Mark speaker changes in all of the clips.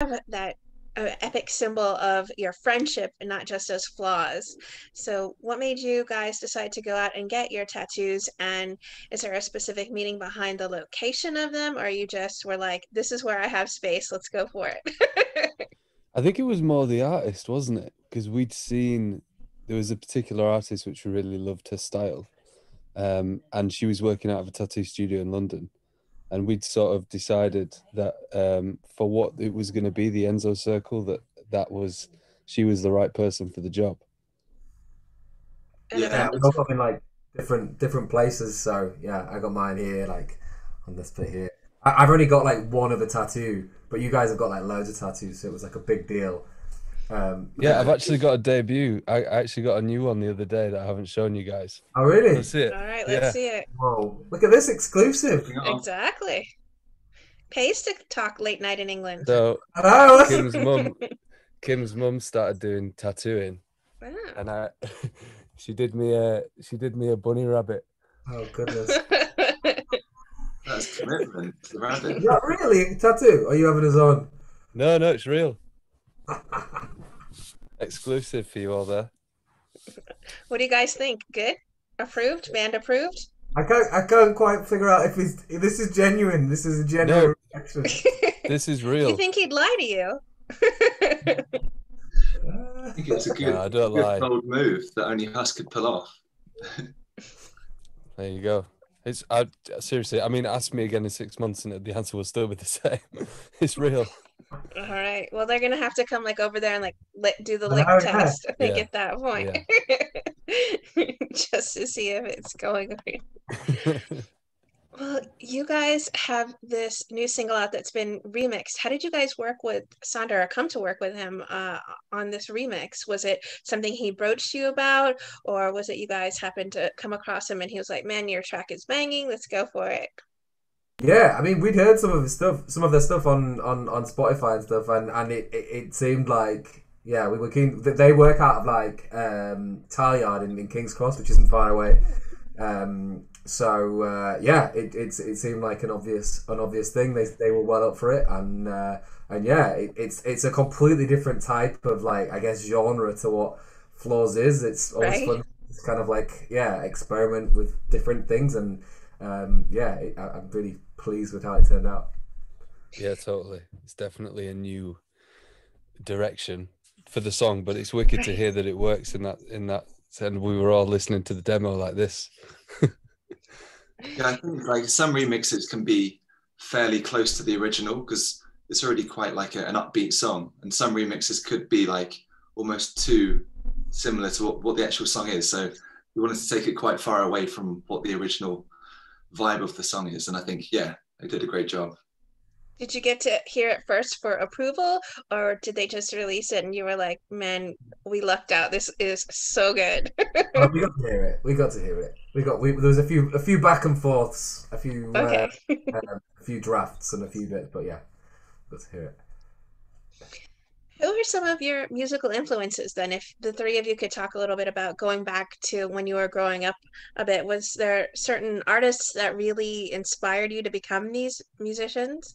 Speaker 1: that epic symbol of your friendship and not just as flaws. So, what made you guys decide to go out and get your tattoos? And is there a specific meaning behind the location of them, or you just were like, this is where I have space, let's go for it?
Speaker 2: I think it was more the artist, wasn't it? Because we'd seen there was a particular artist which we really loved her style, and she was working out of a tattoo studio in London, and we'd sort of decided that for what it was going to be, the Enzo Circle, that was she was the right person for the job.
Speaker 1: And
Speaker 3: Yeah,
Speaker 1: about
Speaker 3: we've also been like different places. So yeah, I got mine here, like on this bit here. I've only got like one of a tattoo, but you guys have got like loads of tattoos, so it was like a big deal.
Speaker 2: Yeah,
Speaker 3: Yeah.
Speaker 2: I've actually got a debut. I actually got a new one the other day that I haven't shown you guys.
Speaker 3: Oh really?
Speaker 2: Let's see it.
Speaker 1: all right, let's
Speaker 2: Yeah.
Speaker 1: see it.
Speaker 3: Whoa! Look at this exclusive.
Speaker 1: Exactly. Pays to talk late night in England.
Speaker 2: So
Speaker 3: Oh,
Speaker 2: Kim's mum, Kim's mum started doing tattooing,
Speaker 1: Wow.
Speaker 2: and I, she did me a bunny rabbit.
Speaker 3: oh goodness!
Speaker 4: That's commitment to the rabbit.
Speaker 3: Not really a tattoo. Are you having his own?
Speaker 2: No, no, it's real. Exclusive for you all there.
Speaker 1: What do you guys think? Good? Approved? Band approved?
Speaker 3: I can't quite figure out if this is genuine. This is a genuine
Speaker 2: No,
Speaker 3: reaction.
Speaker 2: this is
Speaker 1: You
Speaker 2: real.
Speaker 1: think he'd lie to you?
Speaker 4: I think it's a
Speaker 2: No, I don't
Speaker 4: good
Speaker 2: lie.
Speaker 4: bold move that only Huss could pull off.
Speaker 2: There you go. It's seriously. I mean, ask me again in 6 months, and the answer will still be the same. It's real.
Speaker 1: All right. Well, they're gonna have to come like over there and like do the
Speaker 3: Oh
Speaker 1: lick
Speaker 3: yeah.
Speaker 1: test, I think,
Speaker 2: Yeah,
Speaker 1: at that point,
Speaker 2: yeah.
Speaker 1: just to see if it's going right. Well, you guys have this new single out that's been remixed. How did you guys work with Sandara, or come to work with him on this remix? Was it something he broached you about, or was it you guys happened to come across him and he was like, "Man, your track is banging. Let's go for it."
Speaker 3: Yeah, I mean, we'd heard some of his stuff, some of their stuff on Spotify and stuff, and it seemed like yeah, we were keen. They work out of like Talyard in King's Cross, which isn't far away. Yeah, it seemed like an obvious thing. They were well up for it, and yeah, it's a completely different type of like I guess genre to what Flawes is. It's always
Speaker 1: Right?
Speaker 3: fun. It's kind of like yeah, experiment with different things and. I'm really pleased with how it turned out.
Speaker 2: Yeah, totally. It's definitely a new direction for the song, but it's wicked to
Speaker 1: Right.
Speaker 2: hear that it works in that. And we were all listening to the demo like this.
Speaker 4: Yeah, I think like some remixes can be fairly close to the original because it's already quite like an upbeat song, and some remixes could be like almost too similar to what the actual song is. So we wanted to take it quite far away from what the original vibe of the song is, and I think yeah, they did a great job.
Speaker 1: Did you get to hear it first for approval, or did they just release it and you were like, "Man, we lucked out. This is so good."
Speaker 3: Oh, we got to hear it. We got to hear it. There was a few back and forths,
Speaker 1: Okay.
Speaker 3: a few drafts and a few bits, but yeah, got to hear it.
Speaker 1: Who are some of your musical influences then? If the three of you could talk a little bit about going back to when you were growing up a bit, was there certain artists that really inspired you to become these musicians?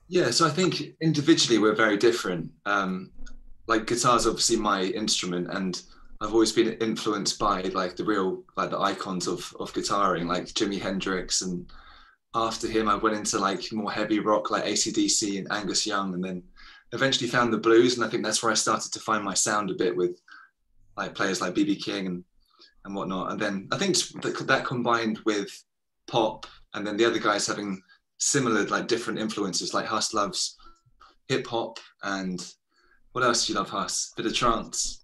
Speaker 4: Yeah, so I think individually we're very different. Like guitar's obviously my instrument, and I've always been influenced by like the icons of guitaring, like Jimi Hendrix, and after him I went into like more heavy rock like AC/DC and Angus Young, and then eventually found the blues, and I think that's where I started to find my sound a bit with like players like BB King and whatnot. And then I think that combined with pop, and then the other guys having similar like different influences, like Huss loves hip hop, and what else do you love, Huss? Bit of trance.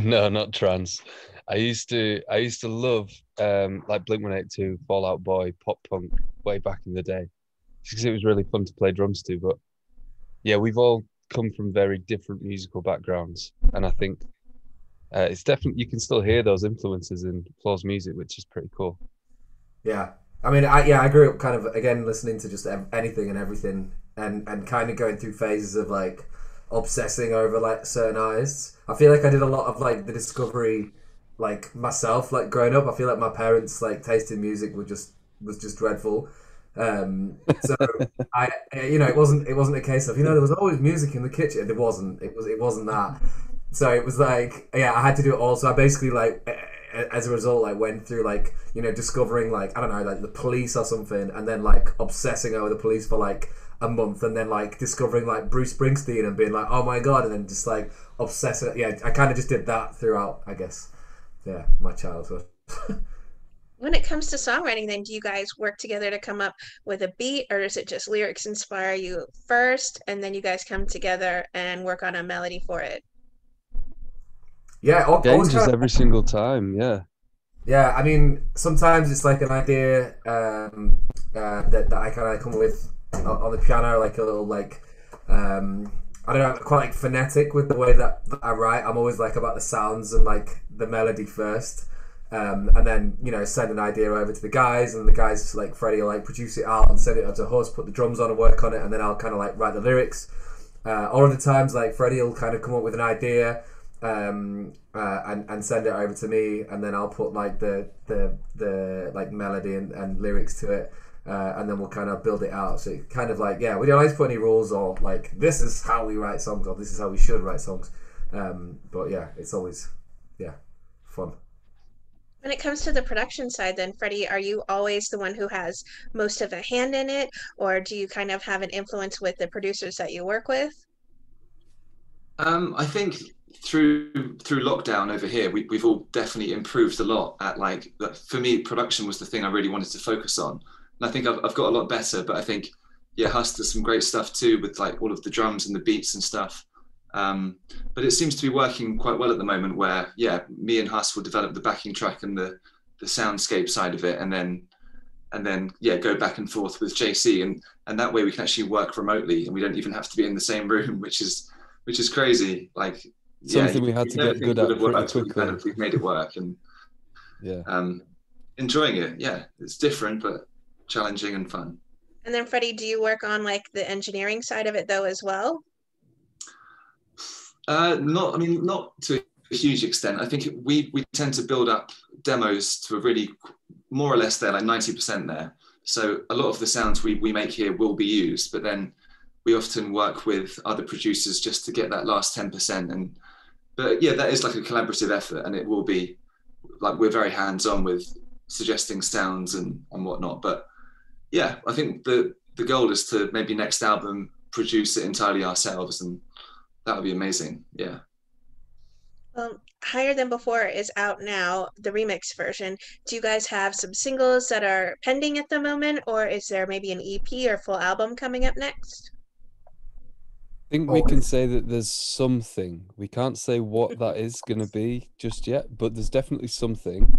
Speaker 2: No, not trans. I used to love like Blink-182, Fall Out Boy, pop punk way back in the day. Because it was really fun to play drums to. But yeah, we've all come from very different musical backgrounds, and I think it's definitely you can still hear those influences in Flaw's music, which is pretty cool.
Speaker 3: Yeah, I mean, I grew up kind of again listening to just anything and everything, and kind of going through phases of like obsessing over like certain artists. I feel like I did a lot of like the discovery, like myself, like growing up. I feel like my parents' like taste in music was just dreadful, So I, it wasn't a case of there was always music in the kitchen. There wasn't. It wasn't that. So it was like, yeah, I had to do it all. So I basically like, as a result, like went through like discovering like I don't know like the Police or something, and then like obsessing over the Police for like a month, and then like discovering like Bruce Springsteen and being like, oh my god, and then just like obsessing. Yeah, I kind of just did that throughout, I guess. Yeah, my childhood.
Speaker 1: When it comes to songwriting, then do you guys work together to come up with a beat, or is it just lyrics inspire you first, and then you guys come together and work on a melody for it?
Speaker 3: Yeah, always
Speaker 2: Changes
Speaker 3: kind of.
Speaker 2: every single time. Yeah.
Speaker 3: Yeah, I mean, sometimes it's like an idea that I kind of come up with on the piano, like a little like I don't know, I'm quite like phonetic with the way that I write. I'm always like about the sounds and like the melody first, and then send an idea over to the guys, and the guys like Freddie will like produce it out and send it out to Huss, put the drums on and work on it, and then I'll kind of like write the lyrics. All of the times, like Freddie will kind of come up with an idea, and send it over to me, and then I'll put like the like melody and lyrics to it, and then we'll kind of build it out. So it kind of like, yeah, we don't always put any rules or like this is how we write songs or this is how we should write songs, but yeah, it's always fun.
Speaker 1: When it comes to the production side, then, Freddie, are you always the one who has most of a hand in it, or do you kind of have an influence with the producers that you work with?
Speaker 4: I think through lockdown over here, we've all definitely improved a lot at like for me, production was the thing I really wanted to focus on, and I think I've got a lot better. But I think Huss does some great stuff too with like all of the drums and the beats and stuff. But it seems to be working quite well at the moment. Where me and Huss will develop the backing track and the soundscape side of it, and then go back and forth with JC, and that way we can actually work remotely, and we don't even have to be in the same room, which is crazy. Like,
Speaker 2: Something we had to get good at pretty quickly.
Speaker 4: We've made it work, and
Speaker 2: Yeah.
Speaker 4: enjoying it. Yeah, it's different but challenging and fun.
Speaker 1: And then, Freddie, do you work on like the engineering side of it though as well?
Speaker 4: Not to a huge extent. I think we tend to build up demos to a really more or less there, like 90% there. So a lot of the sounds we make here will be used, but then we often work with other producers just to get that last 10%. But that is like a collaborative effort, and it will be like we're very hands-on with suggesting sounds and whatnot. But I think the goal is to maybe next album produce it entirely ourselves, and that would be amazing. Yeah.
Speaker 1: Well, Higher Than Before is out now, the remix version. Do you guys have some singles that are pending at the moment, or is there maybe an EP or full album coming up next?
Speaker 2: I think we can say that there's something. We can't say what that is going to be just yet, but there's definitely something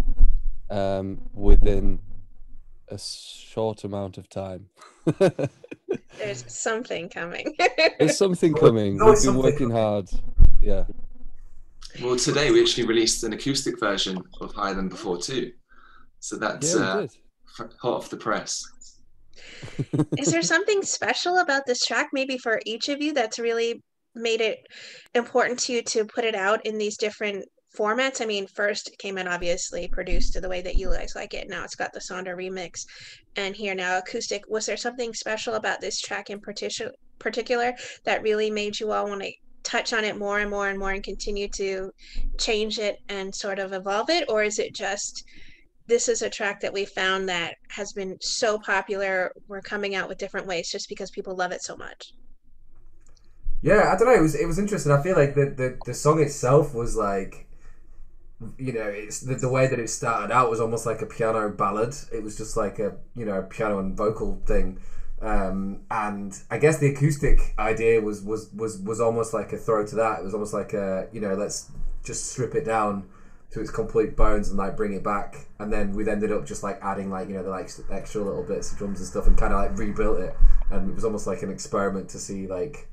Speaker 2: within a short amount of time.
Speaker 1: There's something coming.
Speaker 2: There's something coming. We've been working hard. Yeah.
Speaker 4: Well, today we actually released an acoustic version of Higher Than Before too. So that's hot off the press.
Speaker 1: Is there something special about this track, maybe for each of you, that's really made it important to you to put it out in these different formats? I mean, first it came in obviously produced the way that you guys like it. Now it's got the SONDR remix, and here now acoustic. Was there something special about this track in particular that really made you all want to touch on it more and more and more and continue to change it and sort of evolve it? Or is it just this is a track that we found that has been so popular, we're coming out with different ways just because people love it so much?
Speaker 3: Yeah, I don't know. It was interesting. I feel like the song itself was like, it's the way that it started out was almost like a piano ballad. It was just like a piano and vocal thing, and I guess the acoustic idea was almost like a throw to that. It was almost like a let's just strip it down to its complete bones and like bring it back, and then we ended up just like adding like the like extra little bits of drums and stuff and kind of like rebuilt it, and it was almost like an experiment to see like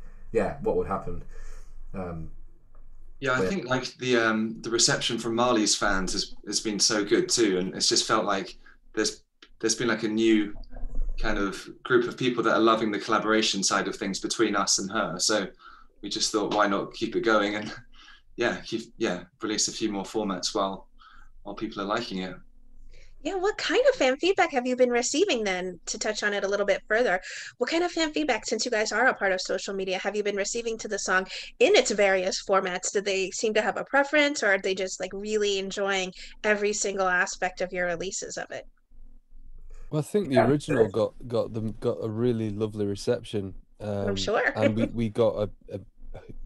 Speaker 3: what would happen.
Speaker 4: I think like the reception from Mali's fans has been so good too, and it's just felt like there's been like a new kind of group of people that are loving the collaboration side of things between us and her. So we just thought, why not keep it going and release a few more formats while people are liking it.
Speaker 1: Yeah, what kind of fan feedback have you been receiving then, to touch on it a little bit further? What kind of fan feedback, since you guys are a part of social media, have you been receiving to the song in its various formats? Did they seem to have a preference, or are they just like really enjoying every single aspect of your releases of it?
Speaker 2: Well, I think the
Speaker 3: Yeah.
Speaker 2: original got a really lovely reception,
Speaker 1: I'm sure.
Speaker 2: and we got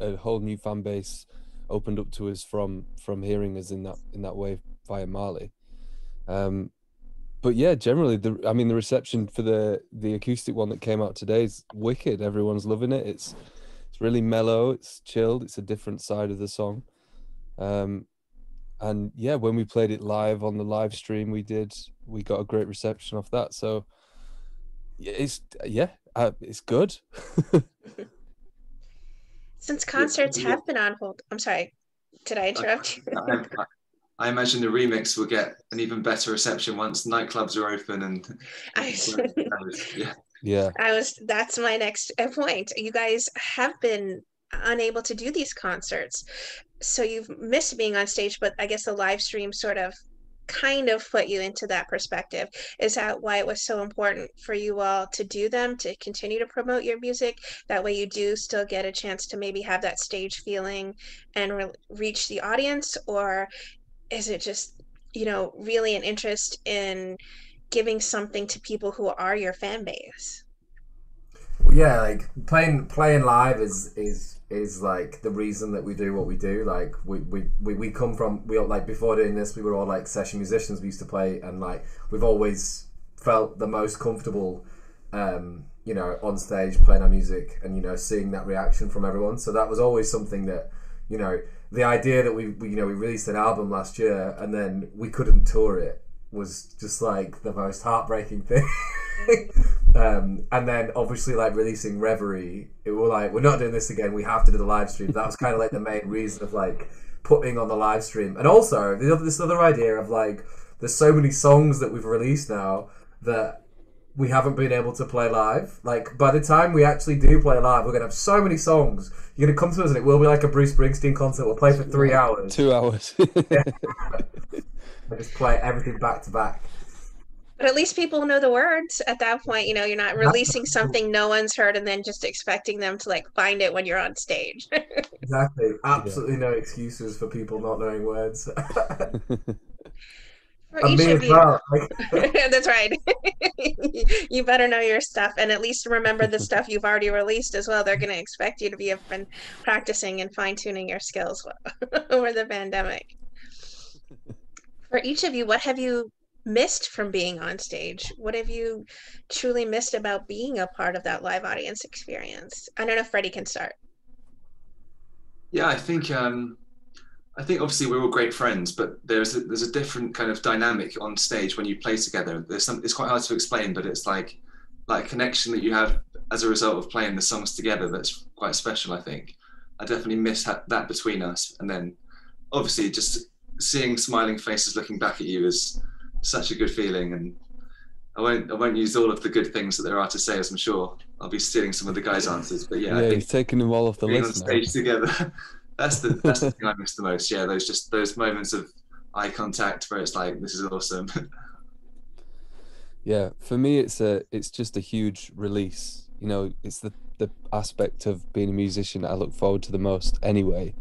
Speaker 2: a whole new fan base opened up to us from hearing us in that way via Mali. But yeah, generally I mean the reception for the acoustic one that came out today is wicked. Everyone's loving it. It's really mellow. It's chilled. It's a different side of the song. And yeah, when we played it live on the live stream we got a great reception off that. So it's good.
Speaker 1: Since
Speaker 4: Yeah,
Speaker 1: concerts have been on hold, I'm sorry, did I interrupt you?
Speaker 4: I imagine the remix will get an even better reception once nightclubs are open and
Speaker 1: I,
Speaker 4: yeah.
Speaker 2: Yeah.
Speaker 1: that's my next point. You guys have been unable to do these concerts, so you've missed being on stage, but I guess the live stream sort of kind of put you into that perspective. Is that why it was so important for you all to do them, to continue to promote your music? That way you do still get a chance to maybe have that stage feeling and reach the audience? Or is it just, really an interest in giving something to people who are your fan base?
Speaker 3: Yeah, like playing live is like the reason that we do what we do. Like we come from, we all, like, before doing this we were all like session musicians. We used to play, and like we've always felt the most comfortable on stage playing our music, and seeing that reaction from everyone. So that was always something that, the idea that we released an album last year and then we couldn't tour it was just like the most heartbreaking thing. And then obviously like releasing Reverie, it was like, we're not doing this again, we have to do the live stream. That was kind of like the main reason of like putting on the live stream. And also this other idea of like, there's so many songs that we've released now that we haven't been able to play live. Like, by the time we actually do play live, we're gonna have so many songs. You're gonna come to us and it will be like a Bruce Springsteen concert. We'll play for 3 hours.
Speaker 2: 2 hours.
Speaker 3: Yeah. I just play everything back to back.
Speaker 1: But at least people know the words at that point. You're not releasing something no one's heard and then just expecting them to like find it when you're on stage.
Speaker 3: Exactly. Absolutely no excuses for people not knowing words.
Speaker 1: For
Speaker 3: And
Speaker 1: each
Speaker 3: me
Speaker 1: of
Speaker 3: as
Speaker 1: you.
Speaker 3: well.
Speaker 1: That's right. You better know your stuff, and at least remember the stuff you've already released as well. They're going to expect you to be been practicing and fine-tuning your skills over the pandemic. For each of you, what have you missed from being on stage? What have you truly missed about being a part of that live audience experience? I don't know if Freddie can start.
Speaker 4: Yeah, I think obviously we're all great friends, but there's a different kind of dynamic on stage when you play together. It's quite hard to explain, but it's like a connection that you have as a result of playing the songs together that's quite special. I think I definitely miss that between us, and then obviously just seeing smiling faces looking back at you is such a good feeling. And I won't use all of the good things that there are to say, as I'm sure I'll be stealing some of the guys' answers. But yeah, I think
Speaker 2: he's taking them all off the
Speaker 4: being on
Speaker 2: list now.
Speaker 4: stage together. That's the thing I miss the most. Yeah, those moments of eye contact where it's like, this is awesome.
Speaker 2: Yeah, for me it's just a huge release. It's the aspect of being a musician that I look forward to the most anyway.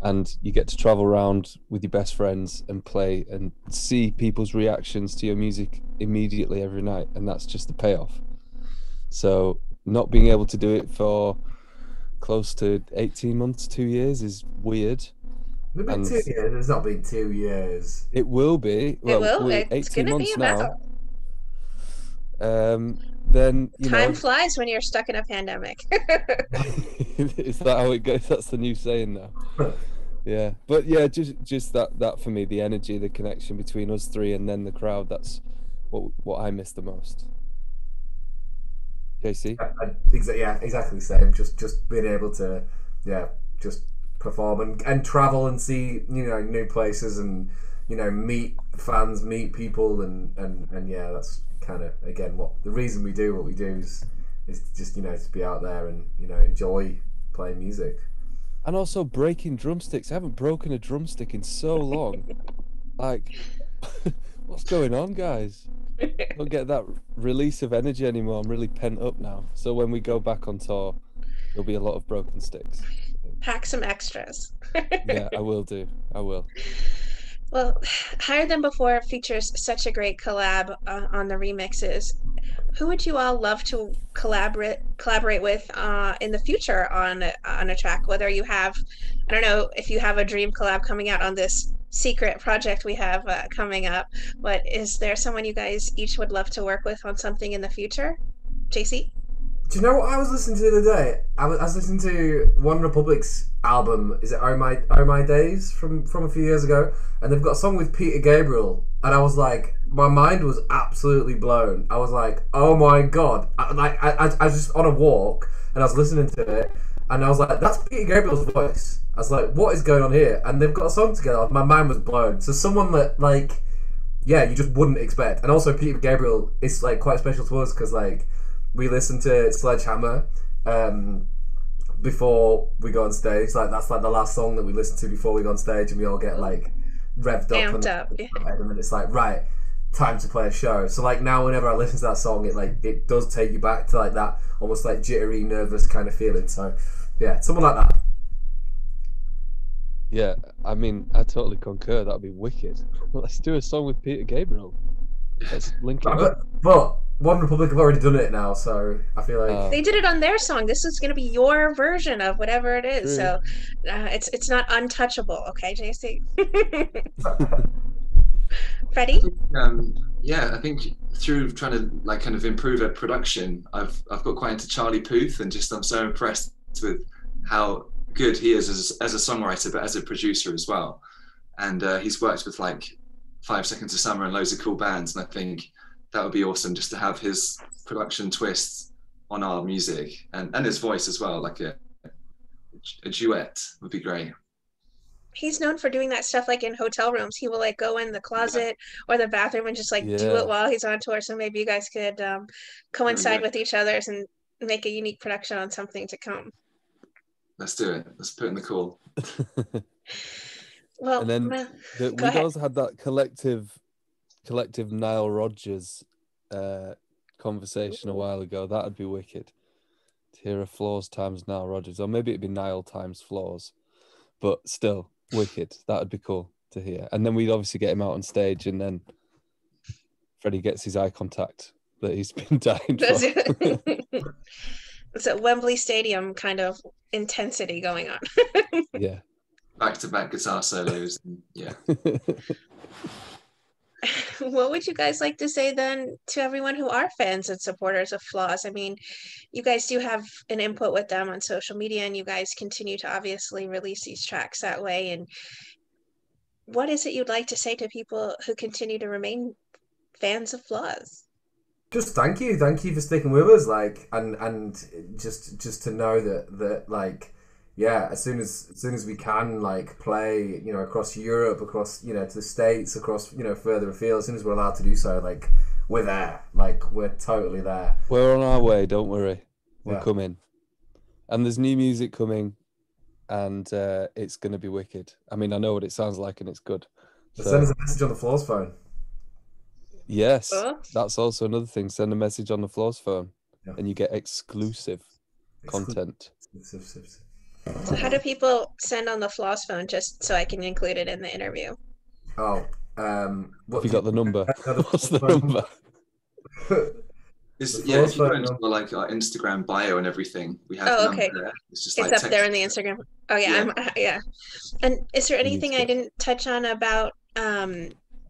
Speaker 2: And you get to travel around with your best friends and play and see people's reactions to your music immediately every night, and that's just the payoff. So not being able to do it for close to 18 months, 2 years is weird.
Speaker 3: It's been 2 years. It's not been 2 years.
Speaker 2: It will be. Well,
Speaker 1: It will.
Speaker 2: we're
Speaker 1: It's
Speaker 2: 18
Speaker 1: gonna
Speaker 2: months
Speaker 1: be
Speaker 2: now.
Speaker 1: about.
Speaker 2: Then
Speaker 1: Time flies when you're stuck in a pandemic.
Speaker 2: Is that how it goes? That's the new saying now. Yeah, but yeah, just that for me, the energy, the connection between us three, and then the crowd. That's what I miss the most. JC?
Speaker 3: Yeah, exactly the same. Just being able to, just perform and travel and see, new places, and meet fans, meet people, and yeah, that's kind of again what the reason we do what we do is just to be out there and enjoy playing music.
Speaker 2: And also breaking drumsticks. I haven't broken a drumstick in so long. Like, What's going on, guys? Don't get that release of energy anymore. I'm really pent up now. So when we go back on tour, there'll be a lot of broken sticks.
Speaker 1: Pack some extras.
Speaker 2: Yeah, I will do. I will.
Speaker 1: Well, Higher Than Before features such a great collab on the remixes. Who would you all love to collaborate with in the future on a track? Whether you have, I don't know if you have a dream collab coming out on this secret project we have coming up, but is there someone you guys each would love to work with on something in the future? JC?
Speaker 3: Do you know what I was listening to the other day? I was listening to One Republic's album. Is it Oh My Days from a few years ago? And they've got a song with Peter Gabriel, and I was like, my mind was absolutely blown. I was like, oh my god! I was just on a walk and I was listening to it, and I was like, that's Peter Gabriel's voice. I was like, what is going on here? And they've got a song together. My mind was blown. So someone that like, yeah, you just wouldn't expect. And also Peter Gabriel is like quite special to us because like, we listen to Sledgehammer before we go on stage. Like that's like the last song that we listen to before we go on stage, and we all get like revved up, and then it's like, right, time to play a show. So like now, whenever I listen to that song, it does take you back to like that almost like jittery, nervous kind of feeling. So yeah, something like that.
Speaker 2: Yeah, I mean, I totally concur. That'd be wicked. Let's do a song with Peter Gabriel. Let's link it up.
Speaker 3: But One Republic have already done it now, so I feel like
Speaker 1: they did it on their song. This is going to be your version of whatever it is.
Speaker 2: True.
Speaker 1: So it's not untouchable, okay, JC? Freddie?
Speaker 4: Yeah, I think through trying to like kind of improve our production, I've got quite into Charlie Puth, and just I'm so impressed with how good he is as a songwriter, but as a producer as well. And he's worked with like 5 Seconds of Summer and loads of cool bands, and I think that would be awesome just to have his production twists on our music and his voice as well, like a duet would be great.
Speaker 1: He's known for doing that stuff like in hotel rooms. He will like go in the closet or the bathroom and just like do it while he's on tour. So maybe you guys could coincide with each other's and make a unique production on something to come.
Speaker 4: Let's do it. Let's put in the call.
Speaker 1: Well,
Speaker 2: and then we've also had that collective Nile Rodgers conversation a while ago. That'd be wicked to hear a Flawes times Nile Rodgers, or maybe it'd be Nile times Flawes, but still wicked. That'd be cool to hear. And then we'd obviously get him out on stage, and then Freddie gets his eye contact that he's been dying for.
Speaker 1: It's a Wembley Stadium kind of intensity going on.
Speaker 2: Yeah.
Speaker 4: Back-to-back guitar solos. Yeah.
Speaker 1: What would you guys like to say then to everyone who are fans and supporters of Flawes? I mean, you guys do have an input with them on social media, and you guys continue to obviously release these tracks that way. And what is it you'd like to say to people who continue to remain fans of Flawes?
Speaker 3: Just thank you for sticking with us, like, and just to know that like, yeah, as soon as we can, like, play, you know, across Europe, across, you know, to the States, across, you know, further afield, as soon as we're allowed to do so, like, we're there, like, we're totally there.
Speaker 2: We're on our way, don't worry. We're coming, and there's new music coming, and it's gonna be wicked. I mean, I know what it sounds like, and it's good.
Speaker 3: So send us a message on the Flawes phone.
Speaker 2: Yes, that's also another thing. Send a message on the Flawes phone, and you get exclusive content.
Speaker 1: So how do people send on the Flawes phone, just so I can include it in the interview?
Speaker 3: Oh,
Speaker 2: have you got the number? What's the number?
Speaker 4: If you go into like our Instagram bio and everything, we have the number there. It's
Speaker 1: like up there in the Instagram. Oh yeah, And is there anything I didn't touch on about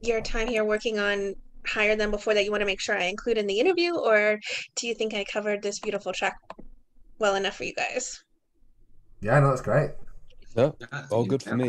Speaker 1: your time here working on Higher Than Before that you want to make sure I include in the interview, or do you think I covered this beautiful track well enough for you guys?
Speaker 3: Yeah, no, that's great.
Speaker 2: No, all good for me.